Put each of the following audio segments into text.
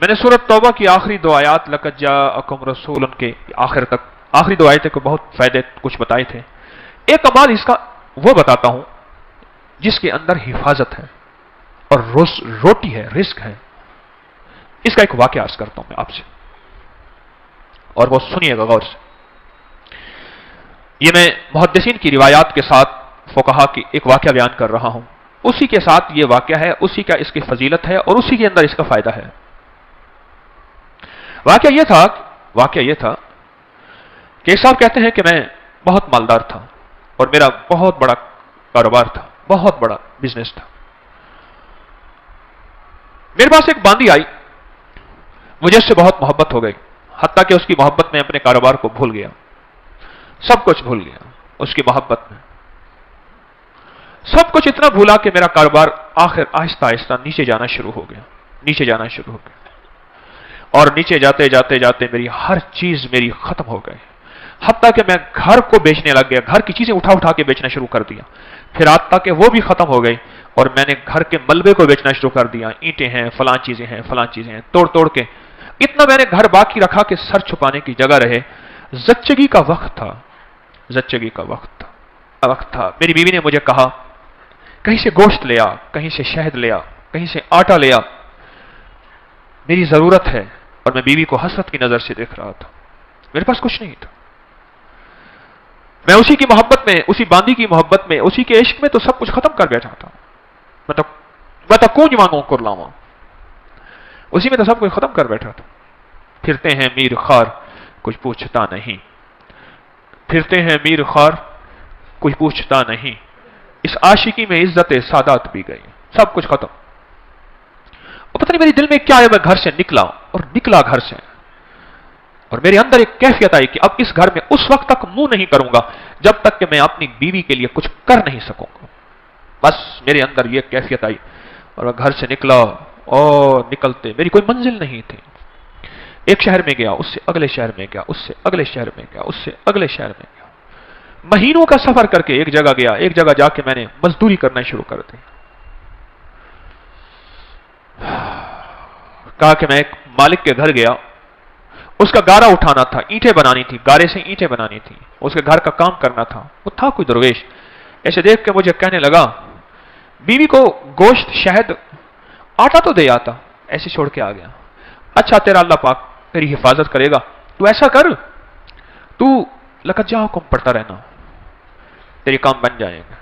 میں نے سورۃ توبہ کی آخری دو آیات لقد جاءکم رسول کے آخر تک آخری دو آیتیں کو بہت فائدے کچھ بتائے تھے. ایک کمال اس کا وہ بتاتا ہوں جس کے اندر حفاظت ہے اور روٹی ہے، رزق ہے. اس کا ایک واقعہ عرض کرتا ہوں میں آپ سے، اور وہ سنیے گا غور سے. یہ میں محدثین کی روایات کے ساتھ فقہا کی ایک واقعہ بیان کر رہا ہوں. اسی کے ساتھ یہ واقعہ ہے، اسی کا اس کی فضیلت ہے اور اسی کے اندر اس کا فائدہ ہے. واقعہ یہ تھا کہ ایک صاحب کہتے ہیں کہ میں بہت مالدار تھا اور میرا بہت بڑا کاروبار تھا، بہت بڑا بزنس تھا. میرے پاس ایک باندی آئی، مجھے اس سے بہت محبت ہو گئی، حتیٰ کہ اس کی محبت میں اپنے کاروبار کو بھول گیا، سب کچھ بھول گیا اس کی محبت میں. سب کچھ اتنا بھولا کہ میرا کاروبار آخر آہستہ آہستہ نیچے جانا شروع ہو گیا. اور نیچے جاتے میری ہر چیز میری ختم ہو گئی، حتیٰ کہ میں گھر کو بیچنے لگ گیا، گھر کی چیزیں اٹھا کے بیچنا شروع کر دیا. پھر حتیٰ کہ وہ بھی ختم ہو گئی اور میں نے گھر کے ملبے کو بیچنا شروع کر دیا. اینٹیں ہیں، فلاں چیزیں ہیں، توڑ کے اتنا میں نے گھر باقی رکھا کہ سر چھپانے کی جگہ رہے. زچگی کا وقت تھا. میری بیوی نے مجھے کہا کہیں سے گوشت لیا، کہیں سے شہد لیا، کہیں سے آٹا لیا، میری ضرورت ہے. اور میں بیوی کو حسرت کی نظر سے دیکھ رہا تھا، میرے پاس کچھ نہیں تھا. میں اسی کی محبت میں، اسی باندی کی محبت میں، اسی کے عشق میں تو سب کچھ ختم کر بیٹھا تھا. میں تو کون مانگوں کر لاؤں، اسی میں تو سب کچھ ختم کر بیٹھا تھا. پھرتے ہیں میر خار کچھ پوچھتا نہیں، اس عاشقی میں عزت سادات بھی گئی، سب کچھ ختم. اور پتہ نہیں میرے دل میں کیا ہے، میں گھر سے نکلا گھر سے، اور میرے اندر ایک کیفیت آئی کہ اب اس گھر میں اس وقت تک منہ نہیں کروں گا جب تک کہ میں اپنی بیوی کے لیے کچھ کر نہیں سکوں گا. بس میرے اندر یہ کیفیت آئی اور میں گھر سے نکلا، اور نکلتے میری کوئی منزل نہیں تھی. ایک شہر میں گیا، اس سے اگلے شہر میں گیا، اس سے اگلے شہر میں گیا، اس سے اگلے شہر میں گیا. مہینوں کا سفر کر کے ایک جگہ گیا، ایک جگہ جا کے میں نے مزدوری کرنا شروع کر دی. کہا کہ میں ایک مالک کے گھر گیا، اس کا گارا اٹھانا تھا، اینٹیں بنانی تھی، گارے سے اینٹیں بنانی تھی، اس کے گھر کا کام کرنا تھا. وہ تھا کوئی درویش، ایسے دیکھ کے مجھے کہنے لگا بیوی کو گوشت، شہد، آٹا تو دے آتا، ایسے چھوڑ کے آ گیا. اچھا تیرا اللہ پاک تیری حفاظت کرے گا، تو ایسا کر، تو لقد جاءکم پڑھتا رہنا، تیرے کام بن جائیں گے.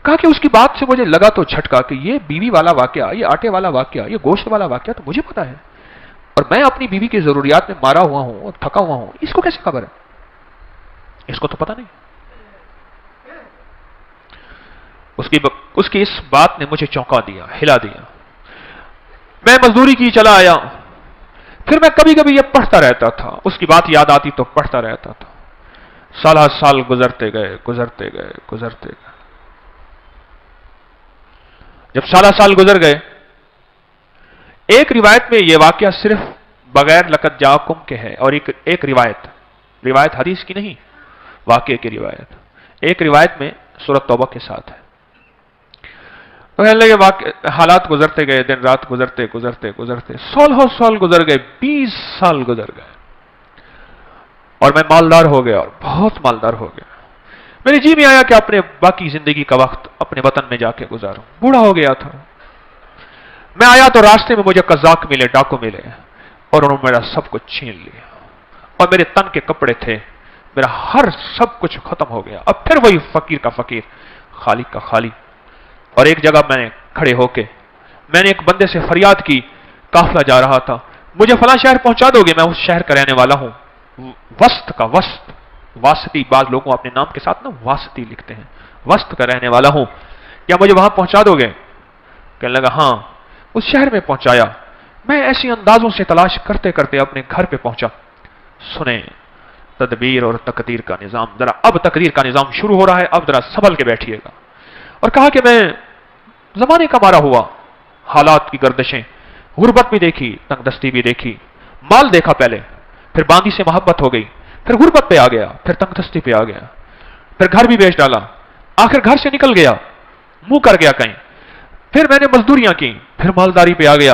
کہا کہ اس کی بات سے مجھے لگا تو جھٹکا کہ یہ بیوی والا واقعہ، یہ آٹے والا واقعہ، یہ گوشت والا واقعہ تو مجھے پتا ہے، اور میں اپنی بیوی کی ضروریات میں مارا ہوا ہوں اور تھکا ہوا ہوں، اس کو کیسے خبر ہے؟ اس کو تو پتا نہیں. اس کی اس بات نے مجھے چونکا دیا، ہلا دیا. میں مزدوری کی چلا آیا. پھر میں کبھی کبھی یہ پڑھتا رہتا تھا، اس کی بات یاد آتی تو پڑھتا رہتا تھا. سال گزرتے گئے. جب سال گزر گئے، ایک روایت میں یہ واقعہ صرف بغیر لقد جاءکم کے ہے، اور ایک روایت حدیث کی نہیں، واقعے کی روایت. ایک روایت میں سورۃ توبہ کے ساتھ ہے. حالات گزرتے گئے، دن رات گزرتے 100 گزر گئے، 20 سال گزر گئے، اور میں مالدار ہو گیا، اور بہت مالدار ہو گیا. میرے جی میں آیا کہ اپنے باقی زندگی کا وقت اپنے وطن میں جا کے گزاروں. بوڑھا ہو گیا تھا. میں آیا تو راستے میں مجھے قزاق ملے، ڈاکو ملے، اور انہوں نے میرا سب کچھ چھین لیا، اور میرے تن کے کپڑے تھے، میرا ہر سب کچھ ختم ہو گیا. اب پھر وہی فقیر کا فقیر، خالق کا خالی. اور ایک جگہ میں نے کھڑے ہو کے میں نے ایک بندے سے فریاد کی، قافلہ جا رہا تھا، مجھے فلاں شہر پہنچا دو گے، میں اس شہر کا رہنے والا ہوں، واسطی، بعض لوگوں اپنے نام کے ساتھ نا واسطی لکھتے ہیں، وسط کا رہنے والا ہوں، کیا مجھے وہاں پہنچا دو گے؟ کہنے لگا ہاں. اس شہر میں پہنچایا. میں ایسی اندازوں سے تلاش کرتے کرتے اپنے گھر پہ پہنچا. سنیں تدبیر اور تقدیر کا نظام، ذرا اب تقدیر کا نظام شروع ہو رہا ہے، اب ذرا سنبھل کے بیٹھیے گا. اور کہا کہ میں زمانے کا مارا ہوا، حالات کی گردشیں، غربت بھی دیکھی، تنگ دستی بھی دیکھی، مال دیکھا پہلے، پھر باندی سے محبت ہو گئی، پھر غربت پہ آ گیا، پھر تنگ دستی پہ آ گیا، پھر گھر بھی بیچ ڈالا، آخر گھر سے نکل گیا، منہ کر گیا کہیں، پھر میں نے مزدوریاں کی، پھر مالداری پہ آ گیا،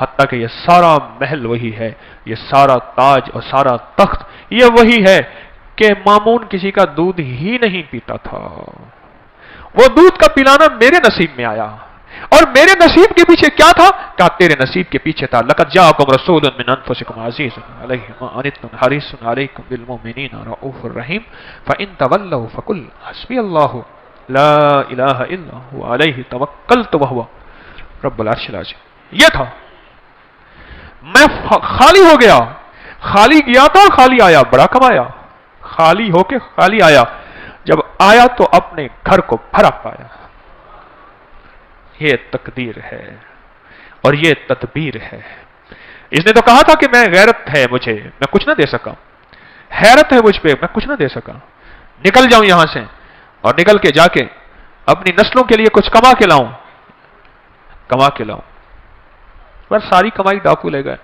حتیٰ کہ یہ سارا محل وہی ہے، یہ سارا تاج اور سارا تخت یہ وہی ہے کہ مامون کسی کا دودھ ہی نہیں پیتا تھا، وہ دودھ کا پلانا میرے نصیب میں آیا، اور میرے نصیب کے پیچھے کیا تھا؟ کہا تیرے نصیب کے پیچھے تھا لقد جاءکم رسول من انفسکم عزیز علیہ ما عنتم حریص علیکم بالمؤمنین رؤوف الرحیم فإن تولوا فقل حسبی اللہ لا الہ الا هو علیہ توکلت وہو رب العرش العظیم۔ یہ تھا، میں خالی ہو گیا، خالی گیا تھا اور خالی آیا، بڑا کمایا، خالی ہو کے خالی آیا، جب آیا تو اپنے گھر کو بھرا پایا۔ یہ تقدیر ہے اور یہ تدبیر ہے۔ اس نے تو کہا تھا کہ میں غیرت ہے مجھے، میں کچھ نہ دے سکا، حیرت ہے مجھ پہ، میں کچھ نہ دے سکا، نکل جاؤں یہاں سے اور نکل کے جا کے اپنی نسلوں کے لیے کچھ کما کے لاؤں، کما کے لاؤں، پر ساری کمائی ڈاکو لے گئے،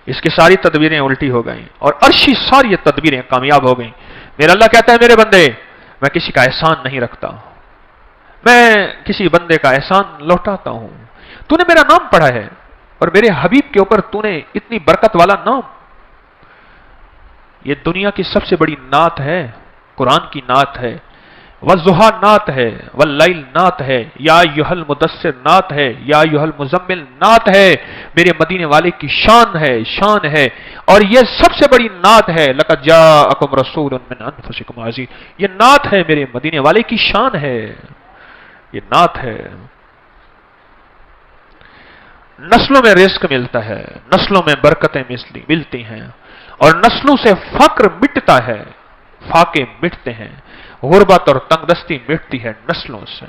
اس کی ساری تدبیریں الٹی ہو گئیں اور عرشی ساری تدبیریں کامیاب ہو گئیں۔ میرا اللہ کہتا ہے میرے بندے میں کسی کا احسان نہیں رکھتا، میں کسی بندے کا احسان لوٹاتا ہوں۔ تو نے میرا نام پڑھا ہے اور میرے حبیب کے اوپر تو نے اتنی برکت والا نام، یہ دنیا کی سب سے بڑی نعت ہے، قرآن کی نعت ہے، والضحیٰ نعت ہے، واللیل نعت ہے، یا ایھا المدثر نعت ہے، یا ایھا المزمل نعت ہے، میرے مدینے والے کی شان ہے، شان ہے، اور یہ سب سے بڑی نعت ہے لقد جاءکم رسول من انفسکم عزیز، یہ نعت ہے میرے مدینے والے کی شان ہے، یہ نعت ہے۔ نسلوں میں رزق ملتا ہے، نسلوں میں برکتیں ملتی ہیں، اور نسلوں سے فقر مٹتا ہے، فاقے مٹتے ہیں، غربت اور تنگ دستی مٹتی ہے نسلوں سے۔